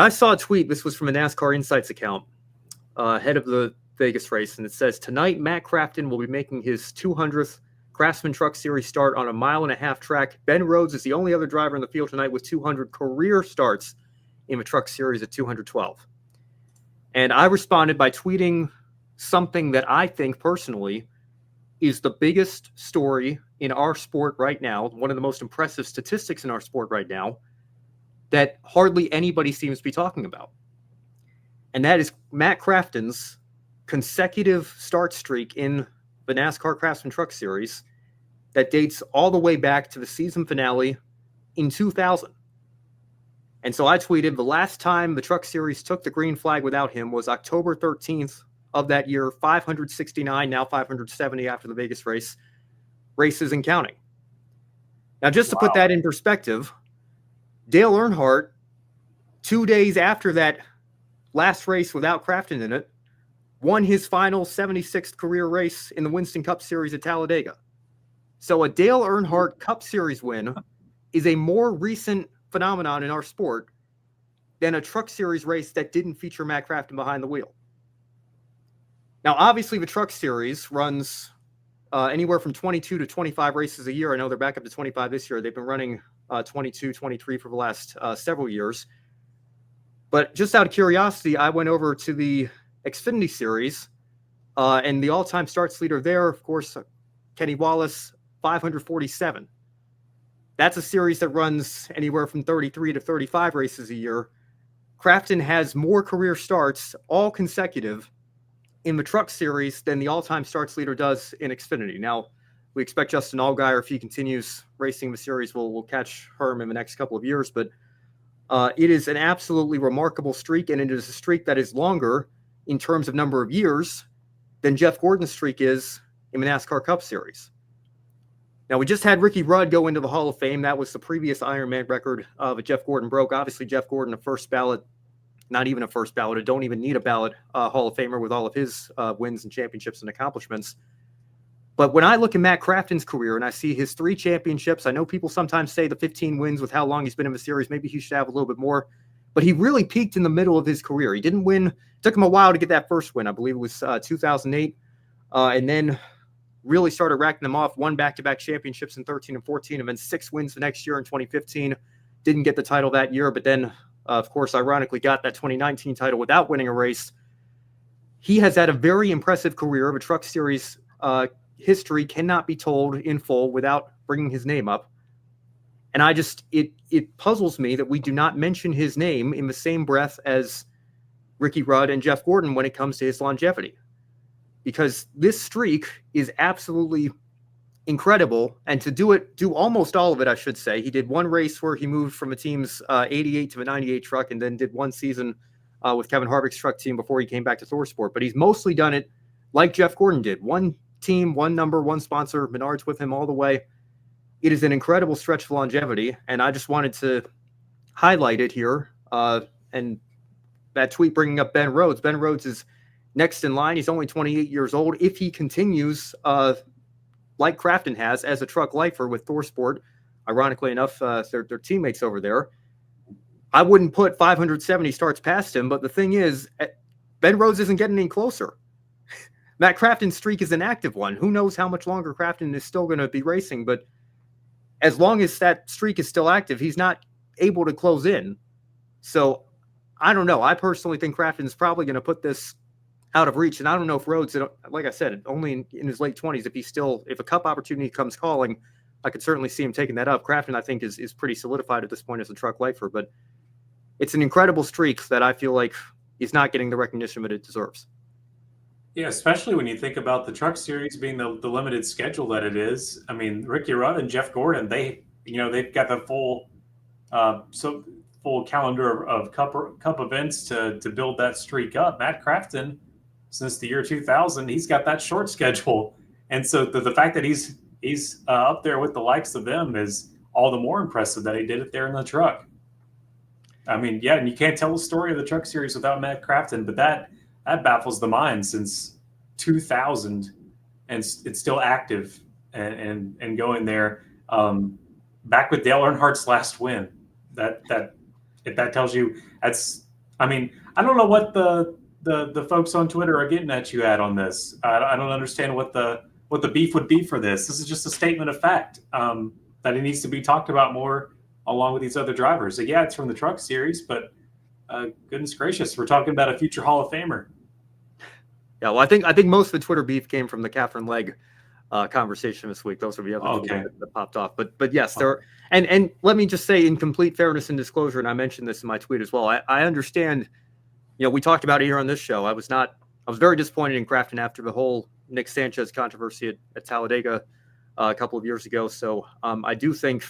I saw a tweet. This was from a NASCAR Insights account ahead of the Vegas race, and it says, tonight Matt Crafton will be making his 200th Craftsman Truck Series start on a 1.5-mile track. Ben Rhodes is the only other driver in the field tonight with 200 career starts in the Truck Series at 212. And I responded by tweeting something that I think personally is the biggest story in our sport right now, one of the most impressive statistics in our sport right now, that hardly anybody seems to be talking about. And that is Matt Crafton's consecutive start streak in the NASCAR Craftsman Truck Series that dates all the way back to the season finale in 2000. And so I tweeted, the last time the Truck Series took the green flag without him was October 13th of that year, 569, now 570 after the Vegas race, races and counting. Now, just to put that in perspective, Dale Earnhardt, 2 days after that last race without Crafton in it, won his final 76th career race in the Winston Cup Series at Talladega. So a Dale Earnhardt Cup Series win is a more recent phenomenon in our sport than a Truck Series race that didn't feature Matt Crafton behind the wheel. Now, obviously, the Truck Series runs anywhere from 22 to 25 races a year. I know they're back up to 25 this year. They've been running 22, 23 for the last several years. But just out of curiosity, I went over to the Xfinity Series, and the all-time starts leader there, of course, Kenny Wallace, 547. That's a series that runs anywhere from 33 to 35 races a year. Crafton has more career starts, all consecutive, in the Truck Series than the all-time starts leader does in Xfinity. Now, we expect Justin Allgaier, if he continues racing the series, we'll catch Herm in the next couple of years. But it is an absolutely remarkable streak, and it is a streak that is longer in terms of number of years than Jeff Gordon's streak is in the NASCAR Cup Series. Now, we just had Ricky Rudd go into the Hall of Fame. That was the previous Ironman record that Jeff Gordon broke. Obviously, Jeff Gordon, a first ballot, not even a first ballot, or don't even need a ballot Hall of Famer with all of his wins and championships and accomplishments. But when I look at Matt Crafton's career and I see his 3 championships, I know people sometimes say the 15 wins with how long he's been in the series, maybe he should have a little bit more. But he really peaked in the middle of his career. He didn't win. It took him a while to get that first win. I believe it was 2008. And then really started racking them off, won back-to-back championships in 13 and 14, and then 6 wins the next year in 2015. Didn't get the title that year, but then, of course, ironically got that 2019 title without winning a race. He has had a very impressive career. The Truck Series history cannot be told in full without bringing his name up. And it puzzles me that we do not mention his name in the same breath as Ricky Rudd and Jeff Gordon when it comes to his longevity. Because this streak is absolutely incredible. And to do almost all of it, I should say. He did one race where he moved from a team's 88 to a 98 truck, and then did one season with Kevin Harvick's truck team before he came back to ThorSport. But he's mostly done it like Jeff Gordon did. One team, one number, one sponsor, Menards with him all the way. It is an incredible stretch of longevity, and I just wanted to highlight it here. And that tweet bringing up Ben Rhodes. Ben Rhodes is next in line. He's only 28 years old. If he continues like Crafton has as a truck lifer with ThorSport, ironically enough, they're teammates over there, I wouldn't put 570 starts past him. But the thing is, Ben Rhodes isn't getting any closer. Matt Crafton's streak is an active one. Who knows how much longer Crafton is still going to be racing, but as long as that streak is still active, he's not able to close in. So I don't know. I personally think Crafton's probably going to put this out of reach. And I don't know if Rhodes, like I said, only in his late 20s, if a cup opportunity comes calling, I could certainly see him taking that up. Crafton, I think, is pretty solidified at this point as a truck lifer, but it's an incredible streak that I feel like he's not getting the recognition that it deserves. Yeah, especially when you think about the Truck Series being the limited schedule that it is. I mean, Ricky Rudd and Jeff Gordon, they've got the full calendar of cup events to build that streak up. Matt Crafton, since the year 2000, he's got that short schedule, and so the fact that he's up there with the likes of them is all the more impressive that he did it there in the truck. I mean, yeah, and you can't tell the story of the Truck Series without Matt Crafton, but that baffles the mind since 2000, and it's still active and going there. Back with Dale Earnhardt's last win, that if that tells you, that's I mean, I don't know what the folks on Twitter are getting at you at on this. I don't understand what the beef would be for this. This is just a statement of fact that it needs to be talked about more along with these other drivers. So yeah, it's from the Truck Series, but goodness gracious, we're talking about a future Hall of Famer. Yeah, well, I think most of the Twitter beef came from the Catherine Legg conversation this week. Those are the other two that popped off. But yes, there are, and let me just say, in complete fairness and disclosure, and I mentioned this in my tweet as well. I understand. We talked about it here on this show. I was very disappointed in Crafton after the whole Nick Sanchez controversy at Talladega a couple of years ago. So I do think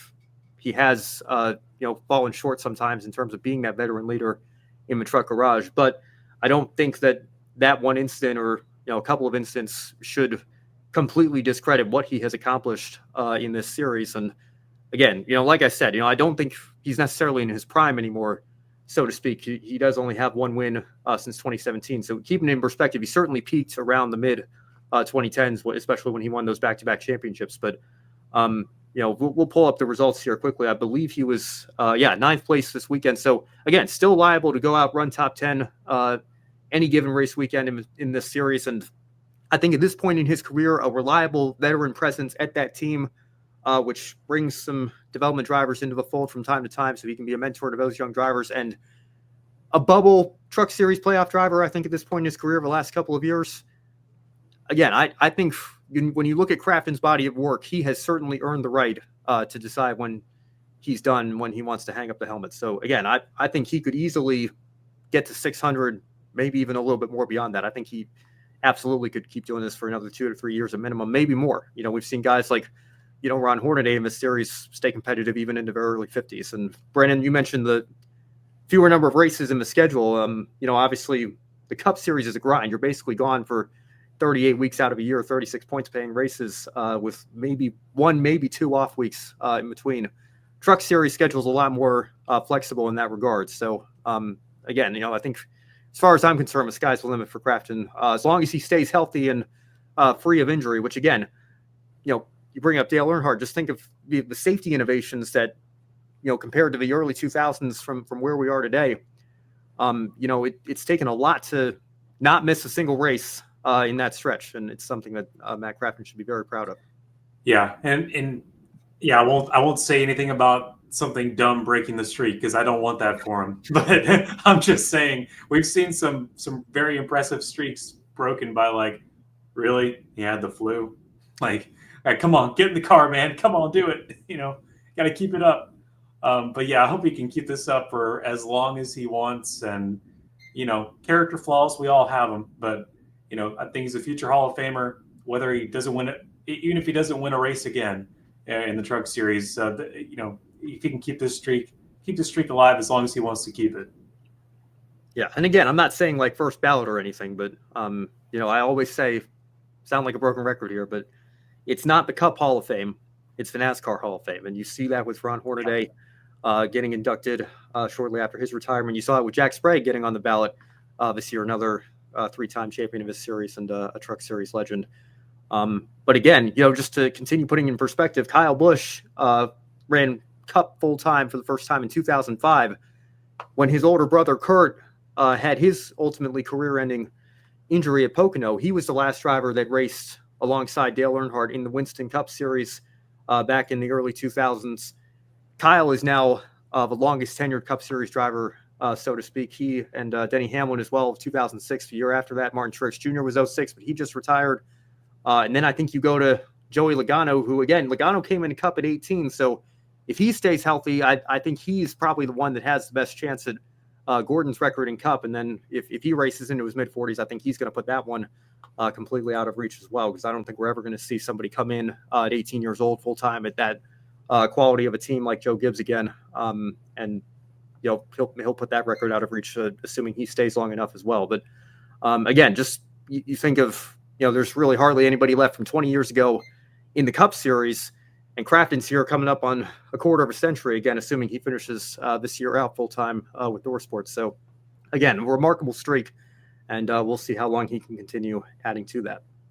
he has fallen short sometimes in terms of being that veteran leader in the truck garage. But I don't think that one incident or a couple of incidents should completely discredit what he has accomplished in this series. And again, like I said, I don't think he's necessarily in his prime anymore, so to speak. He does only have one win since 2017. So keeping it in perspective, he certainly peaked around the mid 2010s, especially when he won those back-to-back championships. But we'll pull up the results here quickly. I believe he was ninth place this weekend. So again, still liable to go out, run top 10 any given race weekend in this series. And I think at this point in his career, a reliable veteran presence at that team, which brings some development drivers into the fold from time to time, so he can be a mentor to those young drivers, and a bubble Truck Series playoff driver. I think at this point in his career, the last couple of years, again, I think when you look at Crafton's body of work, he has certainly earned the right to decide when he's done, when he wants to hang up the helmet. So again, I think he could easily get to 600, maybe even a little bit more beyond that. I think he absolutely could keep doing this for another 2 to 3 years at minimum, maybe more. We've seen guys like, Ron Hornaday in this series stay competitive even into their early 50s. And Brandon, you mentioned the fewer number of races in the schedule. Obviously the Cup Series is a grind. You're basically gone for 38 weeks out of a year, 36 points paying races with maybe 1, maybe 2 off weeks in between. Truck Series schedule's a lot more flexible in that regard. So again, I think as far as I'm concerned, the sky's the limit for Crafton. As long as he stays healthy and free of injury, which again, you bring up Dale Earnhardt, just think of the safety innovations that, compared to the early 2000s from where we are today, it's taken a lot to not miss a single race in that stretch. And it's something that Matt Crafton should be very proud of. Yeah. And yeah, I won't say anything about something dumb breaking the streak because I don't want that for him. But I'm just saying we've seen some very impressive streaks broken by really, he had the flu. All right, come on, get in the car, man. Come on, do it. Got to keep it up. But yeah, I hope he can keep this up for as long as he wants. And, character flaws, we all have them. But, I think he's a future Hall of Famer, whether he doesn't win it, even if he doesn't win a race again in the Truck Series, if he can keep the streak alive as long as he wants to keep it. Yeah. And again, I'm not saying first ballot or anything, but, I always sound like a broken record here, but it's not the Cup Hall of Fame. It's the NASCAR Hall of Fame. And you see that with Ron Hornaday getting inducted shortly after his retirement. You saw it with Jack Sprague getting on the ballot this year, another 3-time champion of this series and a Truck Series legend. But again, just to continue putting in perspective, Kyle Busch ran Cup full-time for the first time in 2005 when his older brother Kurt had his ultimately career-ending injury at Pocono. He was the last driver that raced alongside Dale Earnhardt in the Winston Cup Series back in the early 2000s. Kyle is now the longest tenured Cup Series driver, so to speak. He and Denny Hamlin as well, 2006. The year after that, Martin Truex Jr. was 06, but he just retired. And then I think you go to Joey Logano, who, again, Logano came in the Cup at 18. So if he stays healthy, I think he's probably the one that has the best chance at Gordon's record in Cup. And then if he races into his mid-40s, I think he's going to put that one completely out of reach as well, because I don't think we're ever going to see somebody come in at 18 years old full-time at that quality of a team like Joe Gibbs again. And he'll put that record out of reach, assuming he stays long enough as well. But again, just you think of, there's really hardly anybody left from 20 years ago in the Cup Series, and Crafton's here coming up on a quarter of a century, again, assuming he finishes this year out full-time with Door Sports. So again, a remarkable streak, and we'll see how long he can continue adding to that.